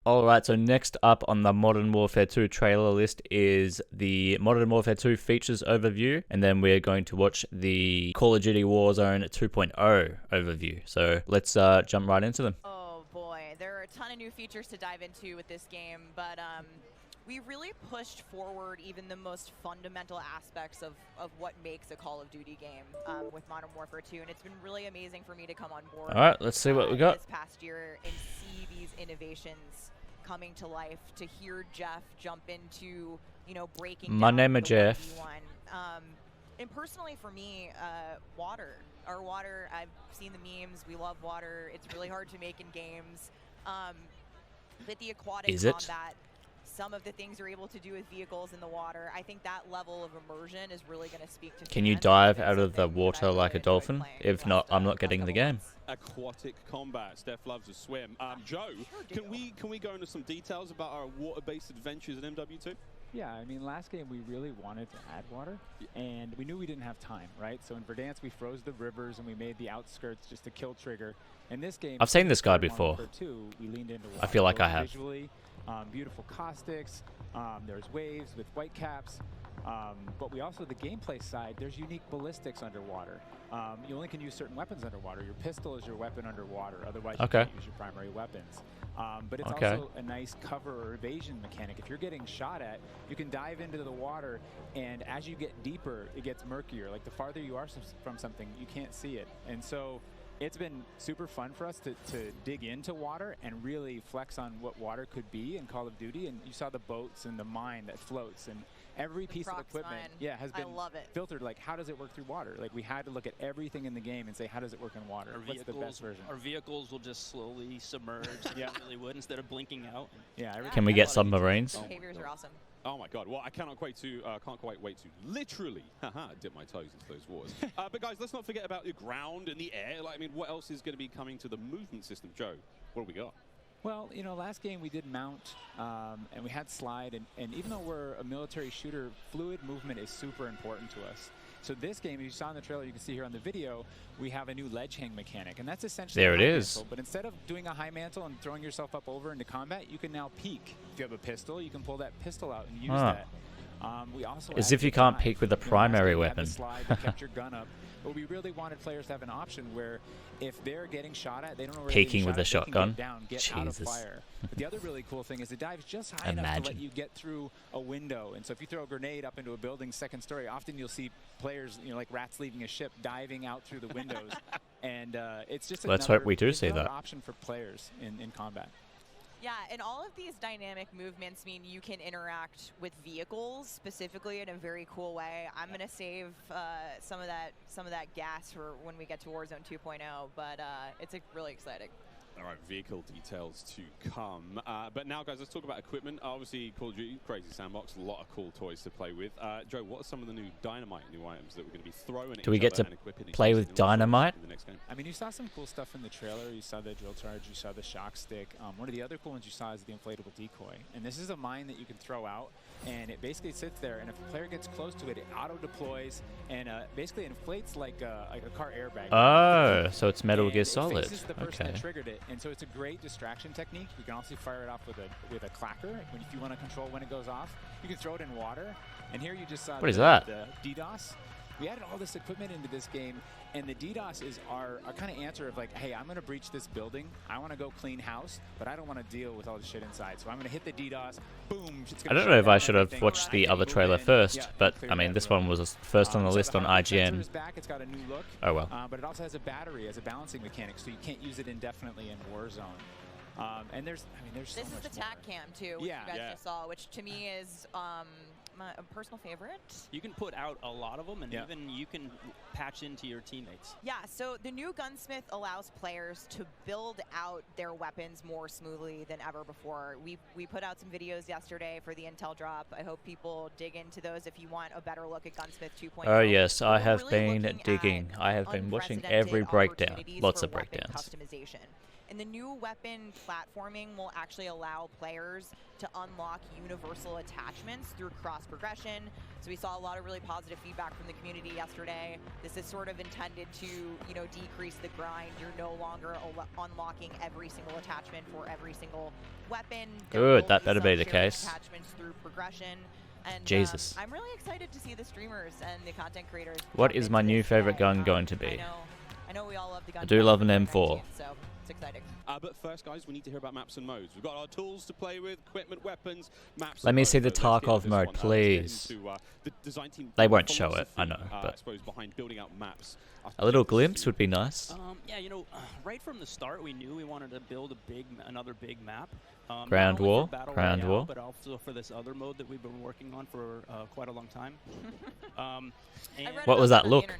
Alright, so next up on the Modern Warfare 2 trailer list is the Modern Warfare 2 Features Overview, and then we're going to watch the Call of Duty Warzone 2.0 overview. So let's jump right into them. Oh boy, there are a ton of new features to dive into with this game, but we really pushed forward even the most fundamental aspects of what makes a Call of Duty game with Modern Warfare 2, and it's been really amazing for me to come on board. Alright, let's see what we got. This past year and see these innovations coming to life, to hear Jeff jump into, you know, breaking My down name is the Jeff. 1v1. And personally for me, water. Our water, I've seen the memes, we love water. It's really hard to make in games. But the aquatic combat, some of the things you're able to do with vehicles in the water, I think that level of immersion is really going to speak to Can you dive out of the water like a dolphin? If not, I'm not getting the game. Aquatic combat. Steph loves to swim. Joe, can we go into some details about our water-based adventures in MW2? Yeah, I mean, last game we really wanted to add water, and we knew we didn't have time, right? So in Verdansk we froze the rivers and we made the outskirts just a kill trigger. In this game, I've seen this guy before. We leaned into water. I feel like I have. Visually, beautiful caustics, there's waves with white caps, but we also, the gameplay side, there's unique ballistics underwater. You only can use certain weapons underwater. Your pistol is your weapon underwater, otherwise you can't use your primary weapons. But it's also a nice cover or evasion mechanic. If you're getting shot at, you can dive into the water, and as you get deeper, it gets murkier. Like the farther you are from something, you can't see it. And so it's been super fun for us to dig into water and really flex on what water could be in Call of Duty. And you saw the boats and the mine that floats, and every piece of equipment has been filtered. Like, how does it work through water? Like, we had to look at everything in the game and say, how does it work in water? What's the best version? Our vehicles will just slowly submerge. Yeah, really would, instead of blinking out. Yeah. Can we get submarines? Behaviors are awesome. Oh my God! Well, I can't quite wait to literally dip my toes into those waters. But guys, let's not forget about the ground and the air. Like, I mean, what else is going to be coming to the movement system, Joe? What do we got? Well, you know, last game we did mount, and we had slide, and even though we're a military shooter, fluid movement is super important to us. So this game, as you saw in the trailer, you can see here on the video, we have a new ledge hang mechanic, and that's essentially there it is. Mantle. But instead of doing a high mantle and throwing yourself up over into combat, you can now peek. If you have a pistol, you can pull that pistol out and use that. We also as if you can't peek with a primary weapon. Slide, you kept your gun up. But we really wanted players to have an option where if they're getting shot at, they don't know where peeking with a shot shotgun. Get out of fire. But the other really cool thing is it dives just high enough to let you get through a window. And so if you throw a grenade up into a building's second story, often you'll see players, you know, like rats leaving a ship, diving out through the windows. And it's just let's hope we do see that option for players in combat. Yeah, and all of these dynamic movements mean you can interact with vehicles specifically in a very cool way. I'm gonna save some of that gas for when we get to Warzone 2.0, but it's really exciting. All right, vehicle details to come. But now, guys, let's talk about equipment. Obviously, Call of Duty, crazy sandbox, a lot of cool toys to play with. Joe, what are some of the new dynamite, new items that we're going to be throwing at Do we get to play with dynamite? In the next game? I mean, you saw some cool stuff in the trailer. You saw the drill charge, you saw the shock stick. One of the other cool ones you saw is the inflatable decoy. And this is a mine that you can throw out, and it basically sits there, and if a player gets close to it, it auto-deploys and basically inflates like a car airbag. Oh, so it's Metal Gear Solid. It faces the person that triggered it. And so it's a great distraction technique. You can also fire it off with a clacker if you want to control when it goes off. You can throw it in water. And here you just saw what is that? The DDoS. We added all this equipment into this game, and the DDoS is our kind of answer of like, hey, I'm going to breach this building. I want to go clean house, but I don't want to deal with all the shit inside. So I'm going to hit the DDoS. Boom. I don't know if I should have watched the other trailer first, but I mean, this one was first on the list on IGN. It's got a new look. Oh well. But it also has a battery as a balancing mechanic, so you can't use it indefinitely in Warzone. And there's so this is the TAC cam too, which you guys just saw, which to me is my personal favorite. You can put out a lot of them, and even you can patch into your teammates. Yeah, so the new Gunsmith allows players to build out their weapons more smoothly than ever before. We put out some videos yesterday for the Intel drop. I hope people dig into those if you want a better look at Gunsmith 2.0. Oh yes, I have been digging. I have been watching every breakdown. Lots of breakdowns. Customization. And the new weapon platforming will actually allow players to unlock universal attachments through cross progression. So we saw a lot of really positive feedback from the community yesterday. This is sort of intended to, you know, decrease the grind. You're no longer unlocking every single attachment for every single weapon. Good, that better be the case. Attachments through progression. And, Jesus. I'm really excited to see the streamers and the content creators. What is my new favorite gun going to be? I know we all love the gun. I do love an M4. 19, so it's exciting. But first, guys, we need to hear about maps and modes. We've got our tools to play with, equipment, weapons, maps. Let me see the Tarkov mode, please. They won't show it, I know, but I suppose behind building out maps. a little glimpse would be nice. Yeah, you know, right from the start, we knew we wanted to build another big map. Ground War, Ground War, but also for this other mode that we've been working on for quite a long time. What was that look?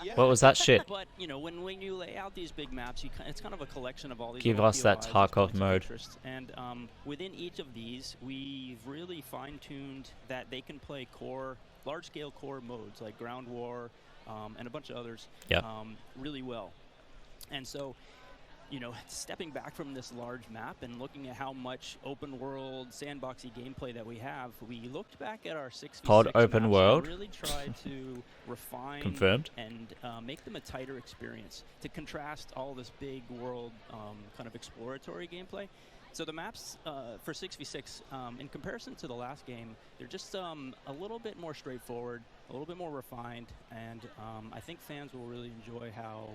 Yeah. What was that shit? But you know, when you lay out these big maps, it's kind of a collection of all these. Give us that Tarkov mode. And within each of these, we've really fine-tuned that they can play large-scale core modes like Ground War and a bunch of others really well. And so, you know, stepping back from this large map and looking at how much open world sandboxy gameplay that we have, we looked back at our 6v6 COD open maps world. and really tried to refine Confirmed. and make them a tighter experience to contrast all this big world kind of exploratory gameplay. So the maps for 6v6, in comparison to the last game, they're just a little bit more straightforward, a little bit more refined, and I think fans will really enjoy how...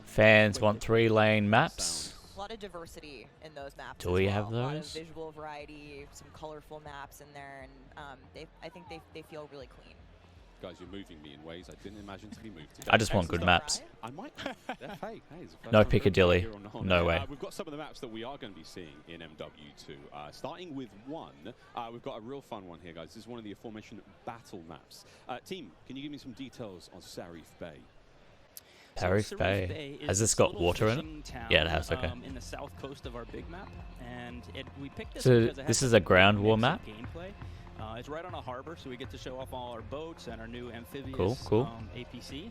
Fans want 3-lane maps. A lot of diversity in those maps. Do we have A lot of those? visual variety, some colorful maps in there, and I think they feel really clean. Guys, you're moving me in ways I didn't imagine to be moved today. I just want good maps. I might. Hey, it's the first No time Piccadilly. here on No way. We've got some of the maps that we are going to be seeing in MW2. Starting with one, we've got a real fun one here, guys. This is one of the aforementioned battle maps. Team, can you give me some details on Sarif Bay? Sarif Bay. Has this got water in it? Yeah, it has. Okay. In the south coast of our big map, and we picked this. So because it this has is a ground mix war of map? Gameplay. It's right on a harbor, so we get to show off all our boats and our new amphibious Cool. APC.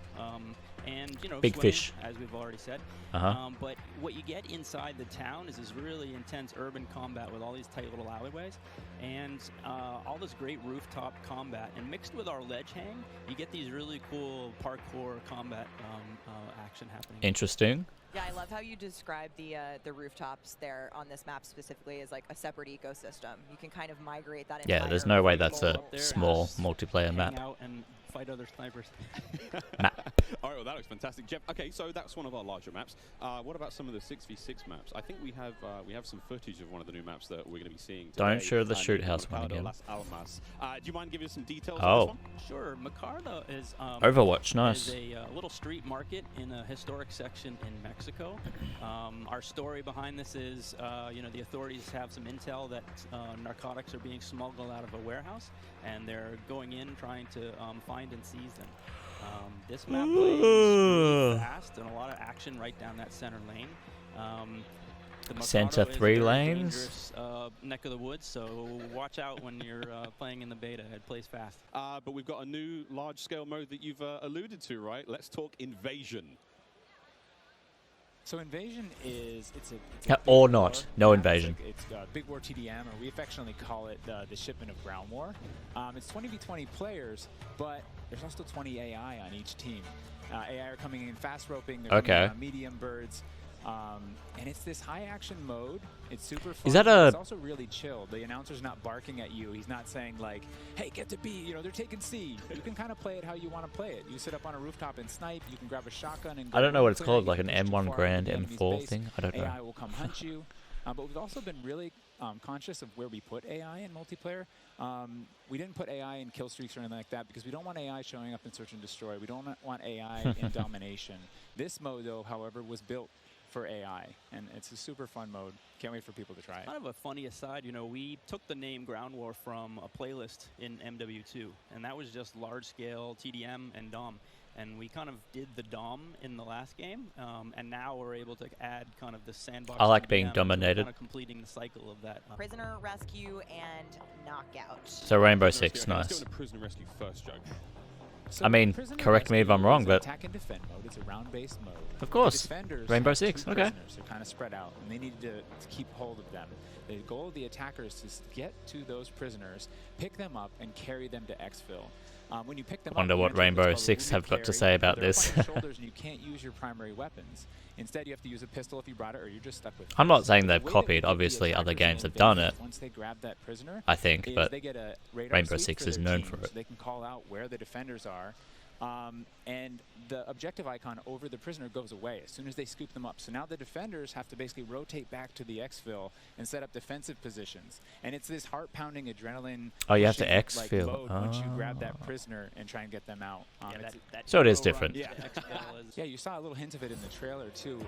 And, you know, Big swimming, fish. as we've already said. But what you get inside the town is this really intense urban combat with all these tight little alleyways and all this great rooftop combat. And mixed with our ledge hang, you get these really cool parkour combat action happening. Interesting. Yeah, I love how you describe the rooftops there on this map specifically as like a separate ecosystem. You can kind of migrate that. Yeah, there's no way that's a Up there, small just multiplayer hang map. out and fight other snipers. All right, well, that looks fantastic, Jeff. Okay, so that's one of our larger maps. What about some of the 6v6 maps? I think we have some footage of one of the new maps that we're going to be seeing today. Don't show the shoot house one Mercado again. Las Almas. Do you mind giving us some details Oh. on this one? Sure, Mercado is Overwatch, nice. is a little street market in a historic section in Mexico. Our story behind this is, you know, the authorities have some intel that narcotics are being smuggled out of a warehouse, and they're going in trying to find and seize them. This map plays really fast and a lot of action right down that center lane. The Center Mercado is a 3 very lanes. dangerous, neck of the woods, so watch out when you're playing in the beta. It plays fast. But we've got a new large-scale mode that you've alluded to, right? Let's talk Invasion. So Invasion is it's a Or big not. war No map. invasion. It's Big War TDM, or we affectionately call it the shipment of ground war. It's 20v20 players, but there's also 20 AI on each team. AI are coming in fast roping. They're coming in on medium birds. And it's this high action mode. It's super fun. Is that It's also really chill. The announcer's not barking at you. He's not saying like, hey, get to B, you know, they're taking C. You can kind of play it how you want to play it. You sit up on a rooftop and snipe. You can grab a shotgun and go I don't know what it's clear. called, like an You can push too M1 far Grand into the enemy's M4 base. thing? I don't know. AI will come hunt you. But we've also been really conscious of where we put AI in multiplayer. We didn't put AI in kill streaks or anything like that because we don't want AI showing up in search and destroy. We don't want AI in domination. This mode, though, however, was built for AI, and it's a super fun mode. Can't wait for people to try it. Kind of a funny aside, you know, we took the name Ground War from a playlist in MW2, and that was just large-scale TDM and DOM. And we kind of did the DOM in the last game, and now we're able to add kind of the sandbox. I like being TDM, dominated. Kind of completing the cycle of that. Prisoner rescue and knockout. So Rainbow Prisoner Six, rescue. Okay, nice. Let's go into Prisoner Rescue first, Joe. So I mean, Prisoner correct me if I'm SBU wrong, is but attack and defend mode. It's a round-based mode. of course, The defenders Rainbow have Six. two Okay. prisoners. They're kind of spread out, and they need to keep hold of them. The goal of the attackers is to get to those prisoners, pick them up, and carry them to exfil. When you pick them Wonder up, you what enter what's Rainbow called a Six wounded have got to carry, say about where they're this. up on your shoulders and you can't use your primary weapons. Instead, you have to use a pistol if you brought it, or you're just stuck with. I'm not fists. saying The they've way that we copied. give the Obviously, other attackers games an have done advantage it. Once they grab that prisoner, I think, is but they get a radar Rainbow sweep Six for is their known team, for so it. they can call out where the defenders are. And the objective icon over the prisoner goes away as soon as they scoop them up. So now the defenders have to basically rotate back to the exfil and set up defensive positions. And it's this heart-pounding adrenaline. Oh, you have to pushing, exfil. mode once you grab that prisoner and try and get them out. Yeah, that So it is hero different. run Yeah. to exfil is- Yeah, you saw a little hint of it in the trailer too.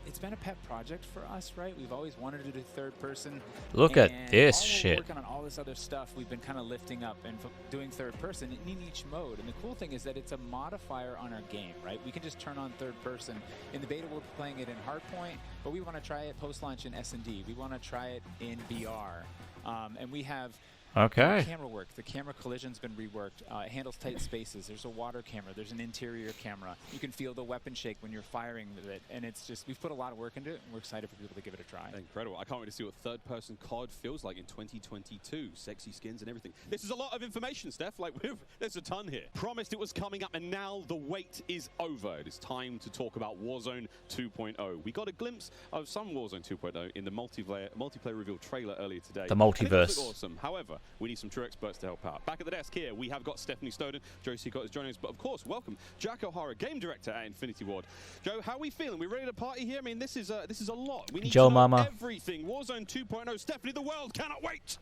It's been a pet project for us, right? We've always wanted to do third person. Look at and this all while shit. Working on all this other stuff, we've been kind of lifting up and doing third person in each mode. And the cool thing is that it's a modifier on our game, right? We can just turn on third person. In the beta, we're playing it in Hardpoint, but we want to try it post-launch in S&D. We want to try it in VR, and we have. Okay. Camera work. The camera collision's been reworked. It handles tight spaces. There's a water camera. There's an interior camera. You can feel the weapon shake when you're firing with it. And it's just, we've put a lot of work into it, and we're excited for people to give it a try. Incredible. I can't wait to see what third-person COD feels like in 2022. Sexy skins and everything. This is a lot of information, Steph. Like, there's a ton here. Promised it was coming up, and now the wait is over. It is time to talk about Warzone 2.0. We got a glimpse of some Warzone 2.0 in the multiplayer reveal trailer earlier today. The multiverse. And it does look awesome. However, we need some true experts to help out. Back at the desk here, we have got Stephanie Snowden. Joe Seacott is joining us, but of course, welcome Jack O'Hara, game director at Infinity Ward. Joe, how are we feeling? We ready to party here? I mean, this is a lot. We need Joe to know Mama. everything. Warzone 2.0. Stephanie, the world cannot wait.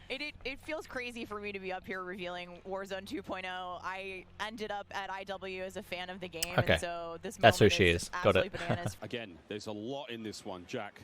It feels crazy for me to be up here revealing Warzone 2.0. I ended up at IW as a fan of the game, Okay. and so this That's who moment she is. Got it. absolutely bananas. Again, there's a lot in this one, Jack.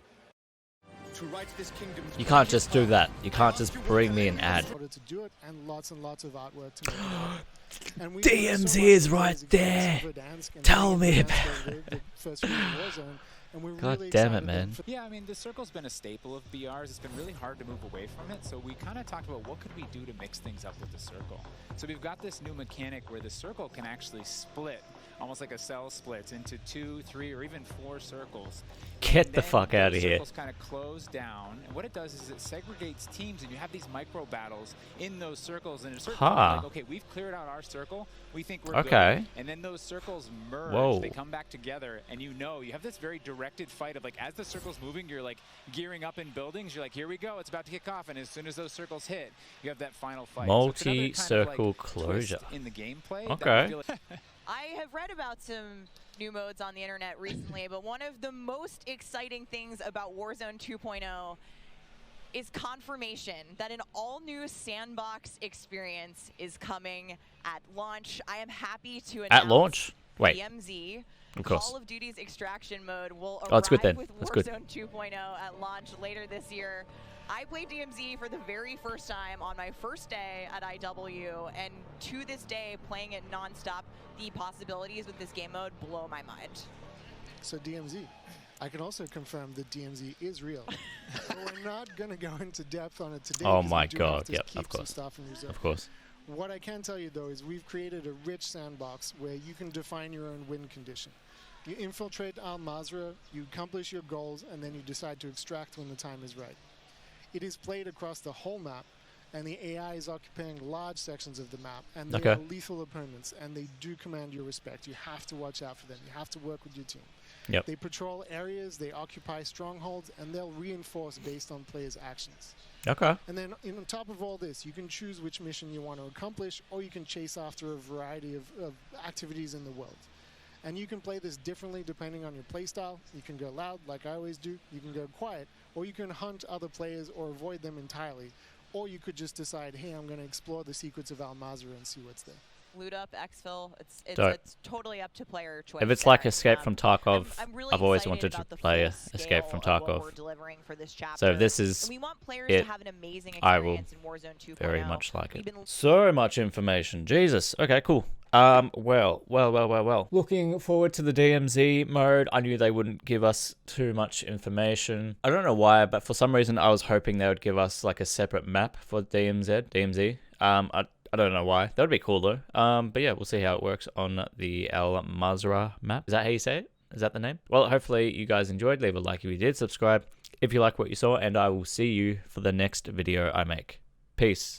You can't just do that. You can't just bring me an ad. In order to do it, and lots of artwork to make it. And we DMZ so is much right against there. Verdansk and Tell me against about the first region Warzone, and we're God really damn it, excited man. for Yeah, I mean, the circle's been a staple of BRs. It's been really hard to move away from it. So we kind of talked about what could we do to mix things up with the circle. So we've got this new mechanic where the circle can actually split, almost like a cell splits, into 2, 3, or even 4 circles. Get And the then fuck out of those here. Circles kind of close down, and what it does is it segregates teams, and you have these micro battles in those circles. And a certain point, Huh. like, okay, we've cleared out our circle. We think we're Okay. good. And then those circles merge. Whoa. They come back together, and you have this very directed fight of like as the circle's moving, you're like gearing up in buildings. You're like, here we go, it's about to kick off, and as soon as those circles hit, you have that final fight. So it's another kind of, Multi-circle like, closure. twist in the gameplay. Okay. That we feel like I have read about some new modes on the internet recently, but one of the most exciting things about Warzone 2.0 is confirmation that an all-new sandbox experience is coming at launch. I am happy to announce At launch? Wait. DMZ, Of course. Call of Duty's extraction mode will Oh, arrive it's good then. with It's good. Warzone 2.0 at launch later this year. I played DMZ for the very first time on my first day at IW, and to this day, playing it nonstop, the possibilities with this game mode blow my mind. So DMZ. I can also confirm that DMZ is real. But we're not going to go into depth on it today. Oh 'cause we my do God, have to yep, keep of some course. stuff in reserve. Of course. What I can tell you, though, is we've created a rich sandbox where you can define your own win condition. You infiltrate Al Mazrah, you accomplish your goals, and then you decide to extract when the time is right. It is played across the whole map, and the AI is occupying large sections of the map, and they Okay. are lethal opponents, and they do command your respect. You have to watch out for them. You have to work with your team. Yep. They patrol areas, they occupy strongholds, and they'll reinforce based on players' actions. Okay. And then on top of all this, you can choose which mission you want to accomplish, or you can chase after a variety of activities in the world. And you can play this differently depending on your playstyle. You can go loud, like I always do. You can go quiet, or you can hunt other players or avoid them entirely. Or you could just decide, hey, I'm going to explore the secrets of Al Mazrah and see what's there. Loot up, exfil, So- it's totally up to player choice. If it's like there. Escape from Tarkov, I'm really I've always excited wanted to about the play full Escape scale from of what Tarkov. we're delivering for this chapter. So if this is And we want players it, to have an amazing I will experience in Warzone 2.0. very much like We've it. been So much information. Jesus. Okay, cool. Well. Looking forward to the DMZ mode. I knew they wouldn't give us too much information. I don't know why, but for some reason I was hoping they would give us like a separate map for DMZ. I I don't know why. That would be cool though. But yeah, we'll see how it works on the Al Mazrah map. Is that how you say it? Is that the name? Well, hopefully you guys enjoyed. Leave a like if you did. Subscribe if you like what you saw. And I will see you for the next video I make. Peace.